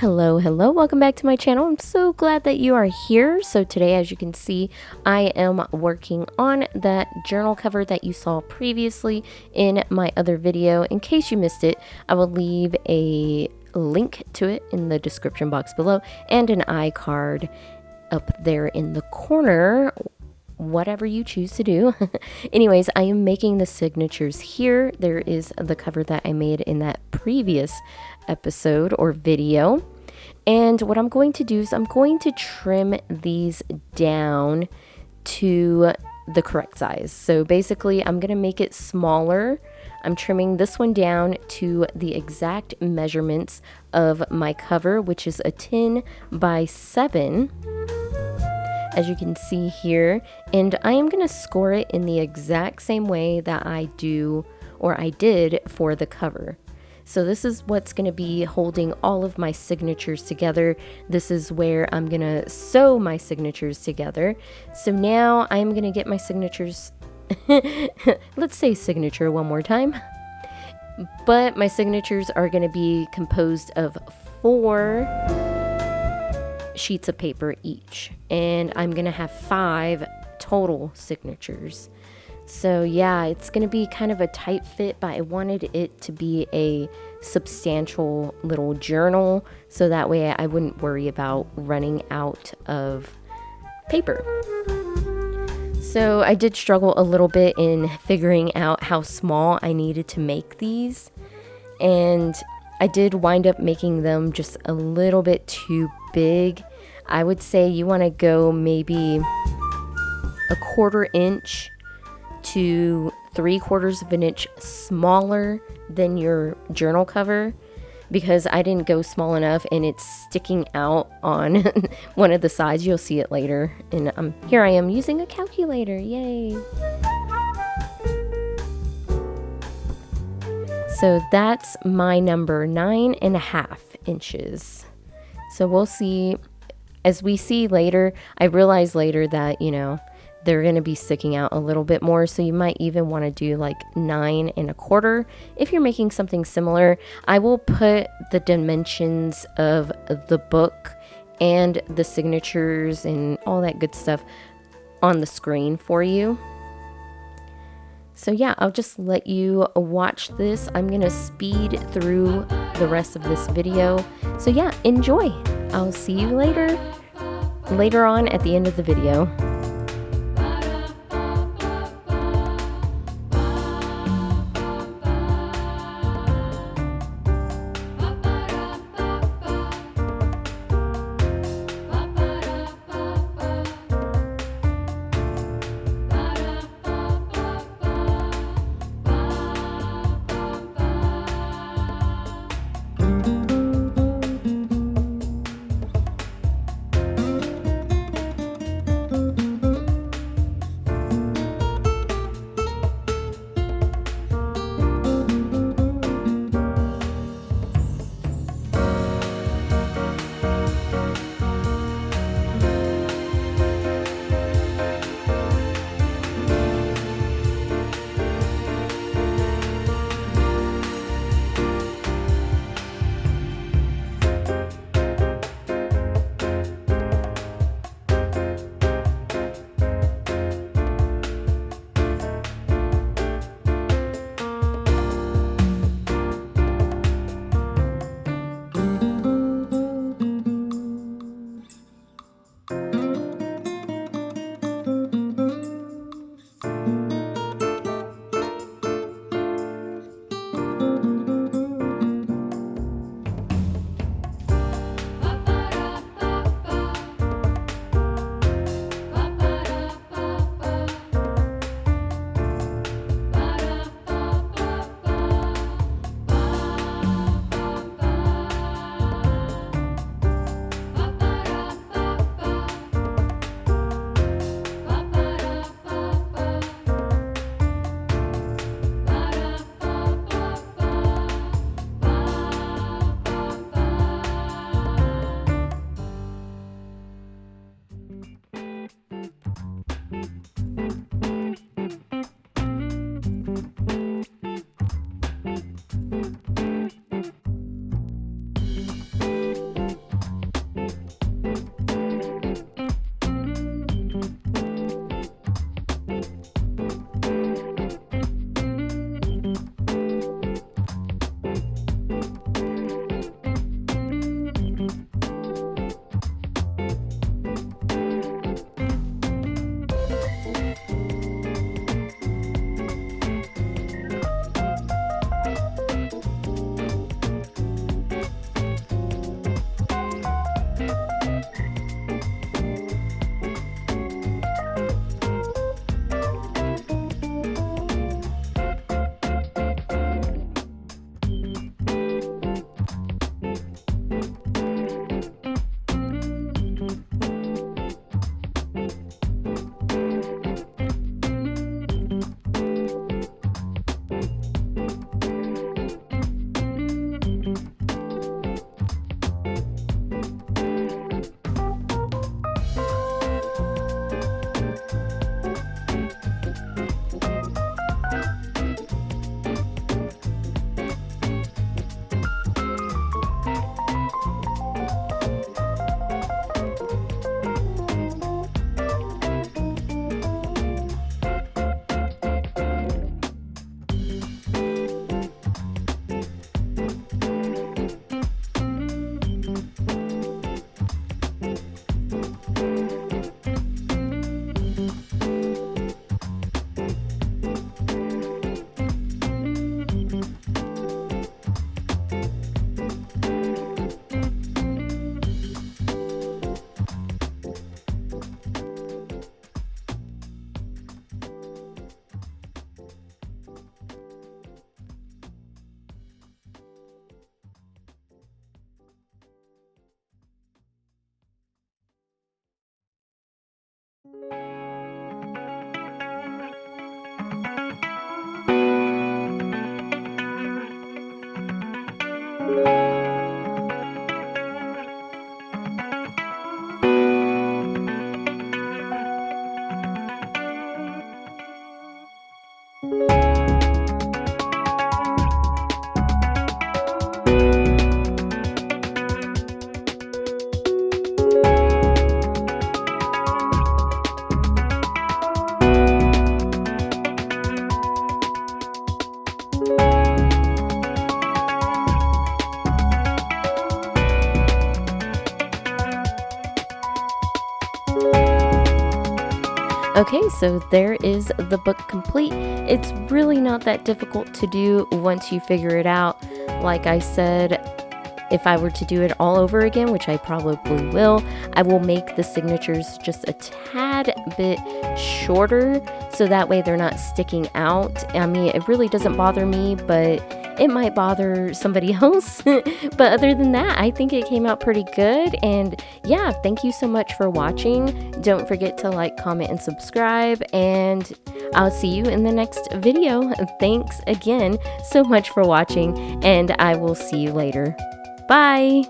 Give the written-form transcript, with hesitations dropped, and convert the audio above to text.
Hello, welcome back to my channel. I'm so glad that you are here. So today, as you can see, I am working on that journal cover that you saw previously in my other video. In case you missed it, I will leave a link to it in the description box below and an iCard up there in the corner, whatever you choose to do. Anyways, I am making the signatures here. There is the cover that I made in that previous episode or video. And what I'm going to do is I'm going to trim these down to the correct size. So basically, I'm going to make it smaller. I'm trimming this one down to the exact measurements of my cover, which is a 10 by 7. As you can see here, and I am going to score it in the exact same way that I did for the cover. So this is what's going to be holding all of my signatures together. This is where I'm going to sew my signatures together. So now I'm going to get my signatures, let's say signature one more time. But my signatures are going to be composed of 4 sheets of paper each, and I'm gonna have 5 total signatures. So yeah, it's gonna be kind of a tight fit, but I wanted it to be a substantial little journal so that way I wouldn't worry about running out of paper. So I did struggle a little bit in figuring out how small I needed to make these, and I did wind up making them just a little bit too big. I would say you want to go maybe a 1/4 inch to 3/4 of an inch smaller than your journal cover, because I didn't go small enough and it's sticking out on one of the sides. You'll see it later. And here I am using a calculator. Yay! So that's my number, 9.5 inches. So we'll see, as we see later, I realized later that, they're going to be sticking out a little bit more. So you might even want to do like 9.25 if you're making something similar. I will put the dimensions of the book and the signatures and all that good stuff on the screen for you. So yeah, I'll just let you watch this. I'm going to speed through the rest of this video. So yeah, enjoy. I'll see you later on at the end of the video. Okay, so there is the book complete. It's really not that difficult to do once you figure it out. Like I said, if I were to do it all over again, which I probably will, I will make the signatures just a tad bit shorter so that way they're not sticking out. I mean, it really doesn't bother me, but it might bother somebody else. But other than that, I think it came out pretty good. And yeah, thank you so much for watching. Don't forget to like, comment, and subscribe. And I'll see you in the next video. Thanks again so much for watching, and I will see you later. Bye!